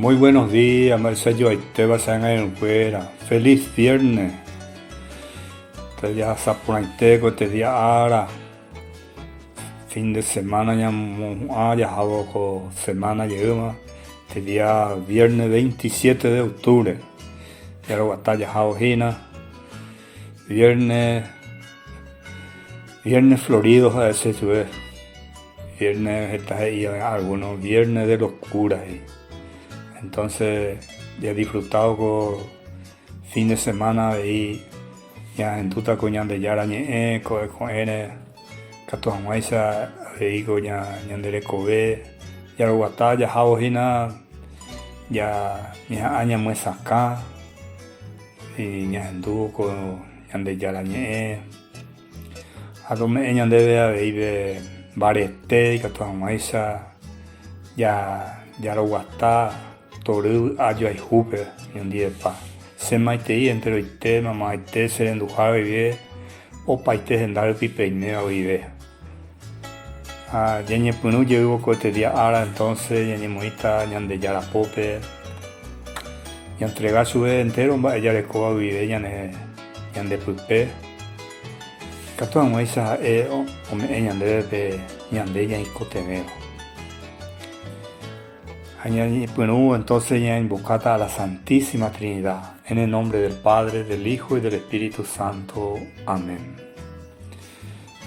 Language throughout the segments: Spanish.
Muy buenos días, Marcelo Aiteba Sangayenfuera. Feliz viernes. Te día Sapunaiteco, te día Ara. Fin de semana ya con semana llegamos. Te día viernes 27 de octubre. Ya lo batalla Jaojina. Viernes floridos a ese sube. Viernes está ahí algunos viernes de locura ahí. Entonces ya he disfrutado con fin de semana y ya en tuta coñan de yara ñe con ene cato maisa ahí coña ñandere kobe ya lo guata ya jaojina ya ña aña muesa acá y ña endu con ñande yara ñe a tome ñande ahí de barete cato maisa ya lo guata Toru ayo ay jupe un día pa se maite entero ite mamá ite serenduja vive o paite gendar pipeine a vive yeñe punu llevo cote día ara entonces yeñe moita ñande yara pope y entregar su vez entero va ella le coba vive ñande pupe cato maisa o me ñande de ñande ya icotemeo. Entonces ya invocada a la Santísima Trinidad, en el nombre del Padre, del Hijo y del Espíritu Santo. Amén.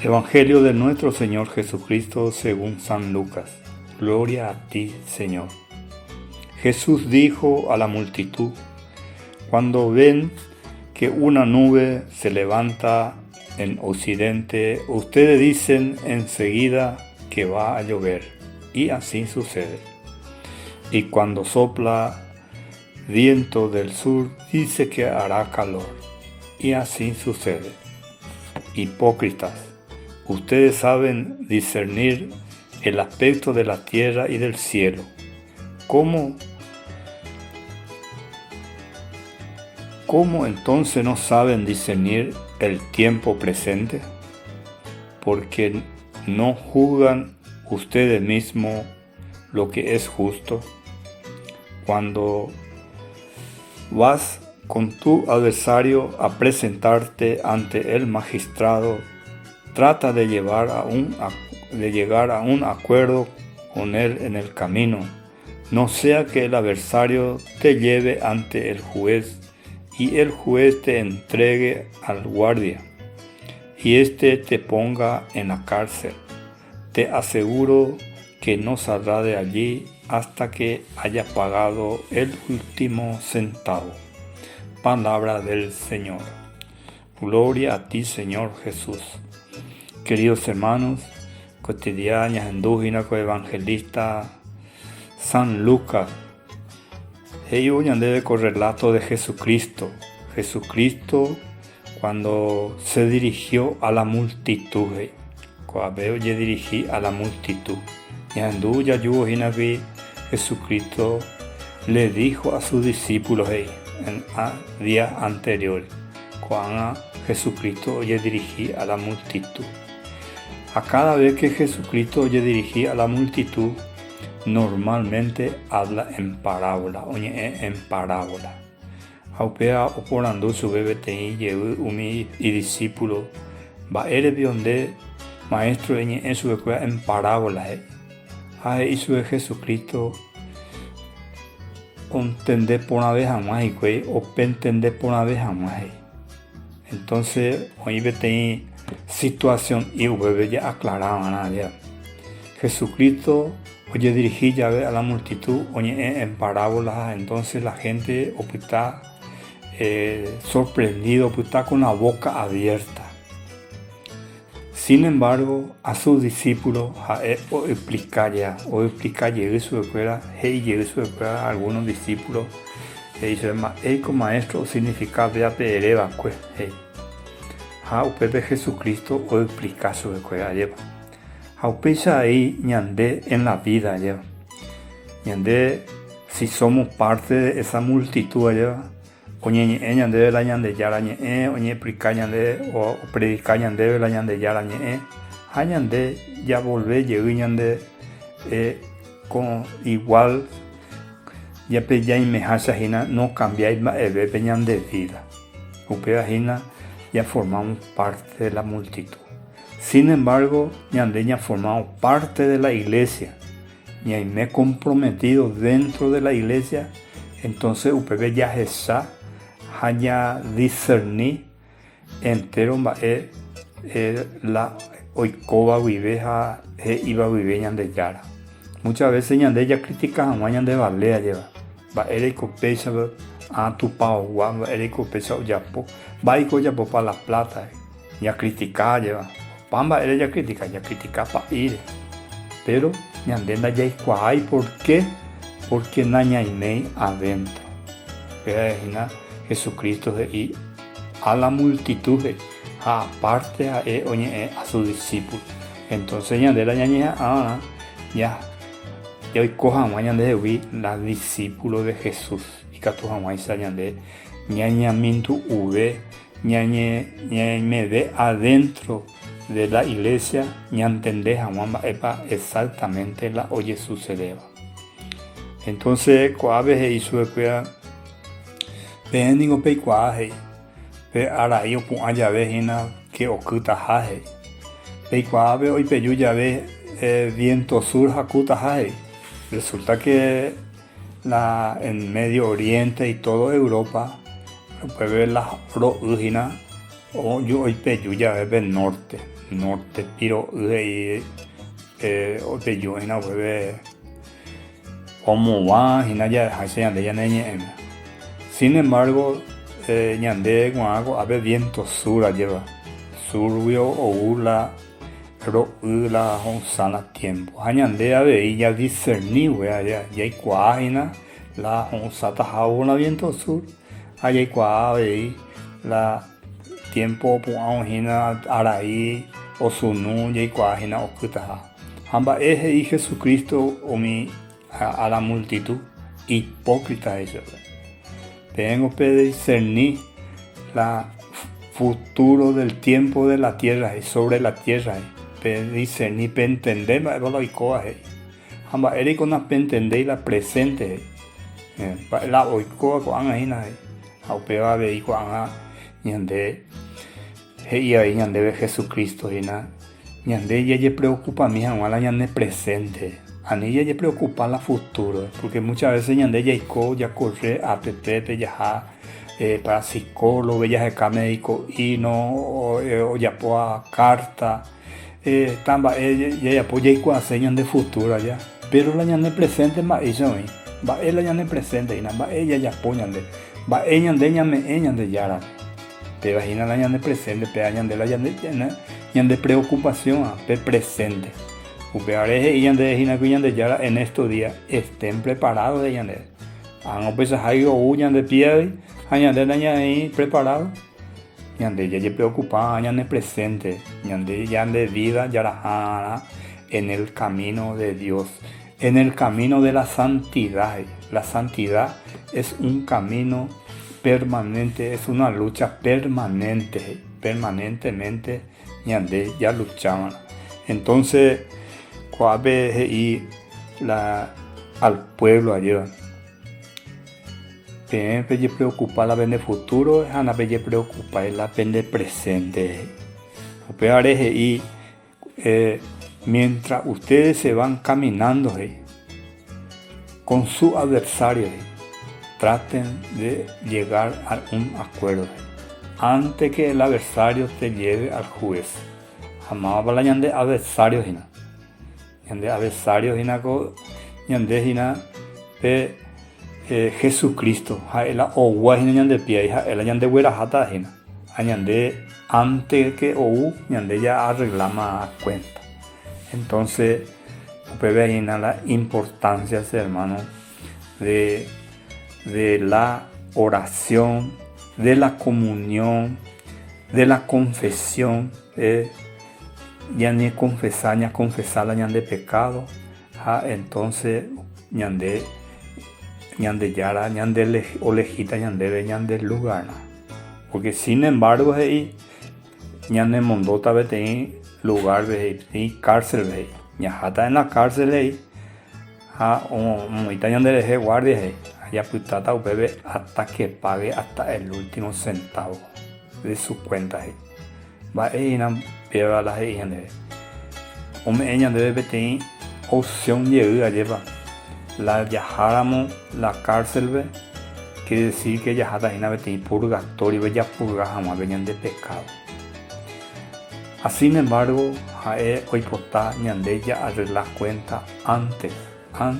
Evangelio de nuestro Señor Jesucristo según San Lucas. Gloria a ti, Señor. Jesús dijo a la multitud: cuando ven que una nube se levanta en occidente, ustedes dicen enseguida que va a llover, y así sucede. Y cuando sopla viento del sur, dice que hará calor. Y así sucede. Hipócritas, ustedes saben discernir el aspecto de la tierra y del cielo. ¿Cómo entonces no saben discernir el tiempo presente? Porque no juzgan ustedes mismos lo que es justo. Cuando vas con tu adversario a presentarte ante el magistrado, trata de llegar a un acuerdo con él en el camino. No sea que el adversario te lleve ante el juez y el juez te entregue al guardia y éste te ponga en la cárcel. Te aseguro que no saldrá de allí hasta que haya pagado el último centavo. Palabra del Señor. Gloria a ti, Señor Jesús. Queridos hermanos, cotidianas indúgena con evangelista San Lucas. Ellos debe con relato de Jesucristo. Jesucristo cuando se dirigió a la multitud. Cuando se dirigí a la multitud. Jesucristo le dijo a sus discípulos en días anteriores, cuando Jesucristo se dirigía a la multitud. A cada vez que Jesucristo se dirigía a la multitud, normalmente habla en parábola, Aupea oporando su bebé y discípulo, va erebionde maestro en su escuela en parábola. Hizo de Jesucristo entender por una vez jamás o entender por una vez jamás. Entonces, hoy vete situación y ya aclaraba ya. Jesucristo oye dirigir ya a la multitud en parábolas, entonces la gente está sorprendido, está con la boca abierta. Sin embargo, a sus discípulos o explicar su escuela, algunos discípulos dicen, como maestro significa vea pereba, pues, de Jesucristo o explicar su escuela lleva. Pesa ahí ñande en la vida lleva. Ñande si somos parte de esa multitud lleva. Oñe ñande la ñande yara ñe oñe predicar ñande o predicar ñande la ñande yara ñe ñande ya volver llegue ñande con igual ya peya y mejacha hina no cambiáis ebe peñan de vida. Upea hina ya formamos parte de la multitud. Sin embargo, ñandeña formamos parte de la iglesia. Y ahí me he comprometido dentro de la iglesia. Entonces upebe ya esa haya discernir entero la oikoba viveja iba vive ñande yara. Muchas veces ñande ya critica a ñande balea lleva. Va erico pecha a tu pao va erico pecha yapo. Va y yapo para la plata. Ya critica lleva. Pamba ella ya critica para ir. Pero ñandenda ya hay ¿por qué? Porque nañainei adentro. Imagina Jesucristo y a la multitud aparte a sus discípulos. Entonces ñandela ñaña ya hoy coja mañana de hoy la discípulo de Jesús y que tu jamás ñande ñaña mintu uve ñañe me ve adentro de la iglesia ña entendés jamás exactamente la oye sucedeva. Entonces coabe hizo cuida pendigo pe cuaje pe araío pu allá vejina que oculta jaje pe cuabe hoy pe ya ve viento sur jacuta jaje. Resulta que en Medio Oriente y toda Europa puede ver la rougina o yo hoy pe ya ve norte pero hoy pe yo en puede como va y ya hace ande ya neñe. Sin embargo ñande guago ave viento sur lleva surbio o la la honsana tiempo ñande ave y ya discernir ya cuágina la honsata jauna viento sur hay cuave la tiempo puangina araí o sunu ya cuágina oculta amba y Jesucristo o mi a la multitud hipócrita eso. Tengo que discernir la futuro del tiempo de la tierra y sobre la tierra. Discernir, entender, lo oikoa. Amba eri con la entender la presente. La oikoa con ahina. Aupeba ve con ñande. Y ahí ñande ve Jesucristo hina. Ñande ya preocupa mi la ñande presente. A mí ya preocupa la futuro, porque muchas veces ya corre a pepe ya para psicólogo, ya es médico y no o ya poa carta, tamba ya apoya y cuaseñan de futuro ya, pero la ñande presente más eso va la ñande presente y nada ella ya apoyan de va ella de yara, te imaginas la ñande presente, pe ñande la ñande preocupación a presente. Upeareje y yande de yara en estos días estén preparados de yande. Han pesado huyan de pie, yande ahí preparado. Yande ya preocupado, yande presente, yande vida yarajana en el camino de Dios, en el camino de la santidad. La santidad es un camino permanente, es una lucha permanente, permanentemente yande ya luchaban. Entonces cuave y al pueblo allá. Pelle preocupa la vende futuro, ana pelle preocupa la vende presente. Opeareje y mientras ustedes se van caminando con su adversario, traten de llegar a un acuerdo antes que el adversario te lleve al juez. Jamás hablan de adversarios ñande adversario hinaco ñande hina pe Jesucristo jaela owa hina ñande pia jaela ñande huera jata hina añande antes que ñande ya arreglama cuenta. Entonces puede hina la importancia, hermano, de la oración, de la comunión, de la confesión, ya ni confesar la ñande pecado, entonces ñande yara, ñande olejita, ñande lugar, porque sin embargo ahí ñande mondota vete lugar vete cárcel vete ñajata en la cárcel ahí o moita ñande deje guardia ya putata bebé hasta que pague hasta el último centavo de su cuenta. Va a ir a ver la gente. Ella debe tener opción de llevar. La yajáramos la cárcel, quiere decir que yajada ina tener purgatorio, ya purga jamás venían de pecado. Sin embargo, hoy porta ñande ya arregla cuenta antes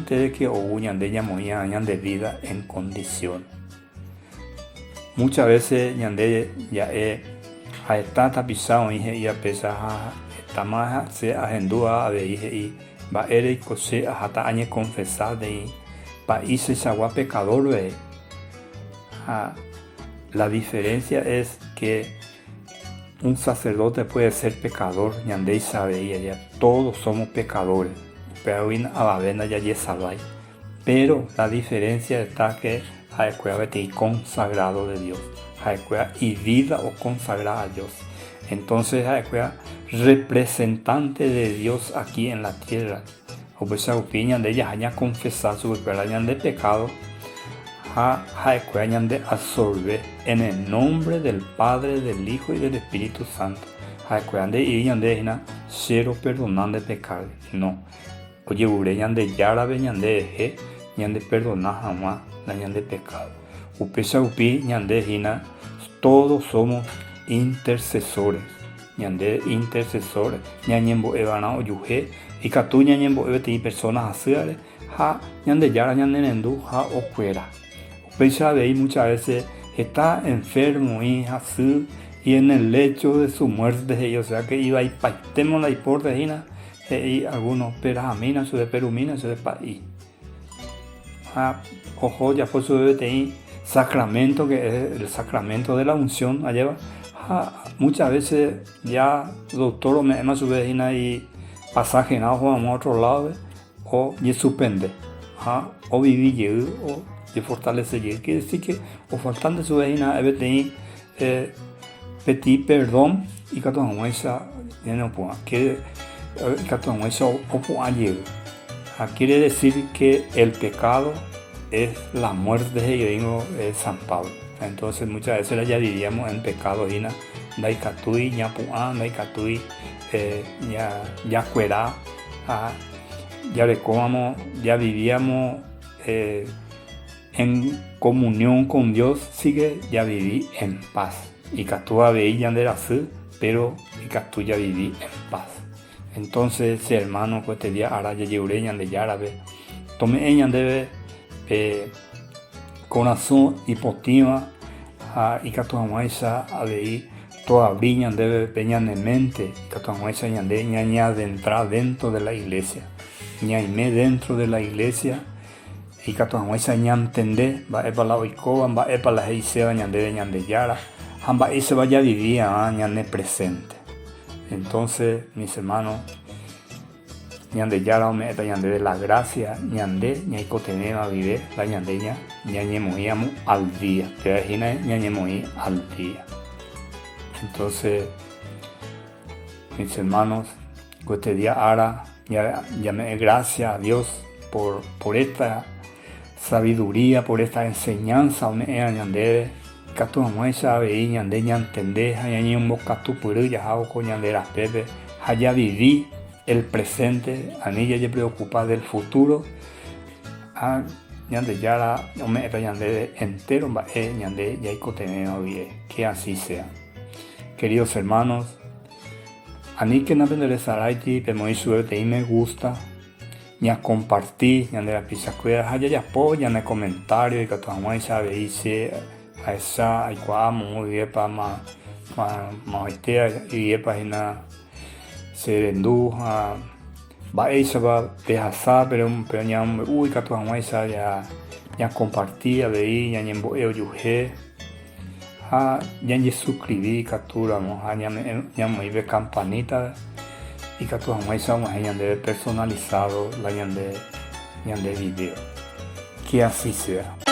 de que hubo ñande ya moría de vida en condición. Muchas veces ñande ya está tapizado y a pesar está más se agendúa a ver y va y cose hasta año confesar de países agua pecador ve. La diferencia es que un sacerdote puede ser pecador, ñande sabe ya todos somos pecadores, pero pero la diferencia está que hay que consagrado de Dios, hay y vida o consagrada a Dios. Entonces hay que representante de Dios aquí en la tierra. O pues opinión de ella haya confesado su de pecado, hay que absorber en el nombre del Padre, del Hijo y del Espíritu Santo. Hay que ir de cero perdonando de pecado. No. Oye, de yarabe de perdonar jamás la de pecado. Upesa upi ñande todos somos intercesores. Ñande intercesores. Ñañembo evana oyuje. Y catu ñañembo evete personas aciales. Ñande yara ñande nendu ocuera. Upesa veis muchas veces está enfermo y así y en el lecho de su muerte. O sea que iba y paitemos la importa y algunos peraminas su de perumina su de país. Ojo, ya por su bebé sacramento, que es el sacramento de la unción, allá muchas veces ya doctor me llama su vecina y pasaje en agua a otro lado o y suspende o vivir o de fortalecer, quiere decir que o faltando su vecina debe tener pedir perdón y que todo esa no puede que todo eso o puede. Quiere decir que el pecado es la muerte de San Pablo. Entonces muchas veces ya vivíamos en pecado y daikatui ñapuan daikatui ya cuera ya recomamos ya vivíamos en comunión con Dios, sigue ya viví en paz y catúa veía de la fe, pero y catú ya viví en paz. Entonces, hermano, pues este día ahora ya lleureñan de árabe, tome ella debe corazón hipotima y catuamaisa a ver toda brillan debe peñan en mente y catuamaisa ñande ñaña de entrar dentro de la iglesia, ñaime dentro de la iglesia y catuamaisa ñantende va para la oicoba va para la heisea ñande yara amba ese vaya vivía ñande presente. Entonces, mis hermanos, ñande yara me eta ñande de la gracia, ñande ñaiko tenema vive la ñandeña ñañemoíamos al día. Te imaginas ñañemoí al día. Entonces, mis hermanos, este día ahora ya me doy gracias a Dios por esta sabiduría, por esta enseñanza me ñande Catu muesa veí ñande ñantende ñañi un bocatu puru ya hago con ñandera pepe ya viví el presente anilla ya preocupa del futuro ñande yara no me ñande entero va ñande ya tenemos bien que así sea. Queridos hermanos, ani que no aprender saraiti pero suerte y me gusta ya compartí ñande la pisacuera ya apoya en el comentario y catu muesa veí se a esa igual muy bien para más y para serendú va esa va pejasa pero ya uy que tu esa ya compartía de ahí ya ñembo yuje ya ni suscribí captura ya me iba campanita y que tu esa ya de personalizado la ya de video que así sea.